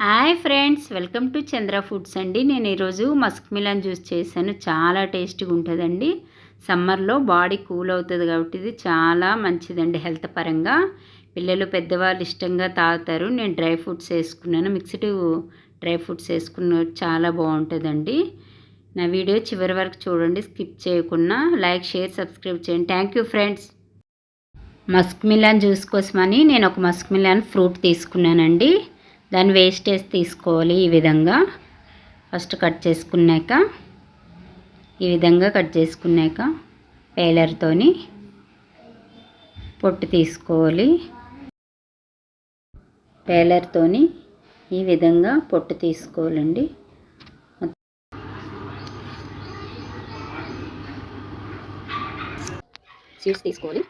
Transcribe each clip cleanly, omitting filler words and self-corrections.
Hi friends, welcome to Chandra foods అండి. నేను ఈరోజు మస్క్ మిలన్ జ్యూస్ చేశాను. చాలా టేస్టీగా ఉంటుందండి. సమ్మర్లో బాడీ కూల్ అవుతుంది కాబట్టి ఇది చాలా మంచిదండి హెల్త్ పరంగా. పిల్లలు పెద్దవాళ్ళు ఇష్టంగా తాగుతారు. నేను డ్రై ఫ్రూట్స్ వేసుకున్నాను, మిక్స్డ్ డ్రై ఫ్రూట్స్ వేసుకున్న చాలా బాగుంటుందండి. నా వీడియో చివరి వరకు చూడండి, స్కిప్ చేయకుండా. లైక్, షేర్, సబ్స్క్రైబ్ చేయండి. Thank you friends. Musk melon juice కోసమని నేను ఒక మస్క్ మిలన్ ఫ్రూట్ తీసుకున్నానండి. దాన్ని వేస్టేజ్ తీసుకోవాలి. ఈ విధంగా ఫస్ట్ కట్ చేసుకున్నాక ఈ విధంగా కట్ చేసుకున్నాక పేలర్తోని పొట్టు తీసుకోవాలి. పేలర్తోని ఈ విధంగా పొట్టు తీసుకోవాలండి. సీడ్స్ తీసుకోవాలి.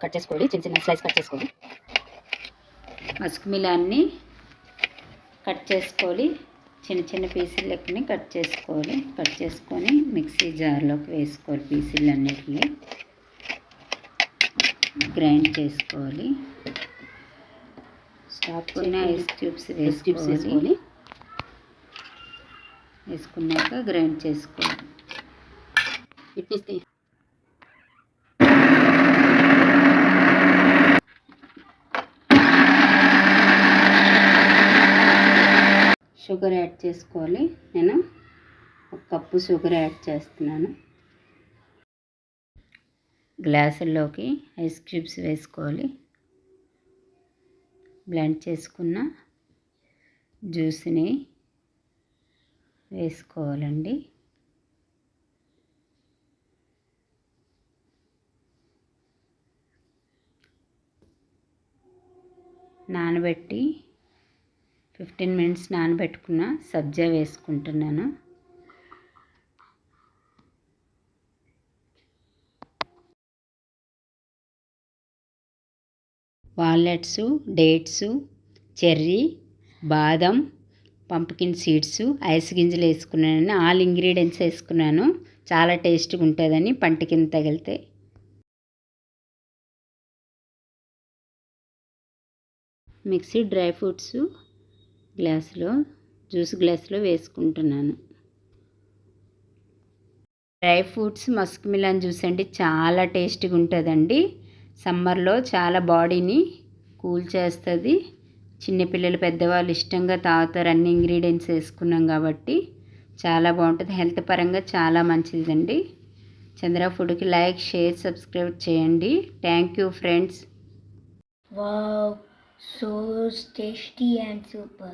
కట్ చేసుకోవాలి, చిన్న చిన్న స్లైస్ కట్ చేసుకోవాలి. మస్క్ మిలాన్ని కట్ చేసుకోవాలి, చిన్న చిన్న పీసులు లెక్కని కట్ చేసుకోవాలి. కట్ చేసుకొని మిక్సీ జార్లోకి వేసుకోవాలి. పీసులు అన్నిటిని గ్రైండ్ చేసుకోవాలి. చిన్న ఐస్ క్యూబ్స్ వేసుకోవాలి. వేసుకున్నాక గ్రైండ్ చేసుకోవాలి. ఇట్లా షుగర్ యాడ్ చేసుకోవాలి. నేను ఒక కప్పు షుగర్ యాడ్ చేస్తున్నాను. గ్లాసుల్లోకి ఐస్ క్యూబ్స్ వేసుకోవాలి. బ్లెండ్ చేసుకున్న జ్యూస్ని వేసుకోవాలండి. నానబెట్టి 15 మినిట్స్ నానబెట్టుకున్న సబ్జా వేసుకుంటున్నాను. వాల్నట్స్, డేట్స్, చెర్రీ, బాదం, పంప్కిన్ సీడ్స్, ఐస్ గింజలు వేసుకున్నాను. ఆల్ ఇంగ్రీడియంట్స్ వేసుకున్నాను. చాలా టేస్ట్గా ఉంటుందని పంట కింద తగిలితే. మిక్సీ డ్రై ఫ్రూట్స్ జ్యూస్ గ్లాసులో వేసుకుంటున్నాను. Dry fruits Musk melon juice అండి, చాలా టేస్టీగా ఉంటుందండి. సమ్మర్లో చాలా బాడీని కూల్ చేస్తుంది. చిన్నపిల్లలు పెద్దవాళ్ళు ఇష్టంగా తాగుతారు. అన్ని ఇంగ్రీడియంట్స్ వేసుకున్నాం కాబట్టి చాలా బాగుంటుంది. హెల్త్ పరంగా చాలా మంచిదండి. చంద్ర ఫుడ్కి లైక్, షేర్, సబ్స్క్రైబ్ చేయండి. Thank you friends. Wow, so tasty and super.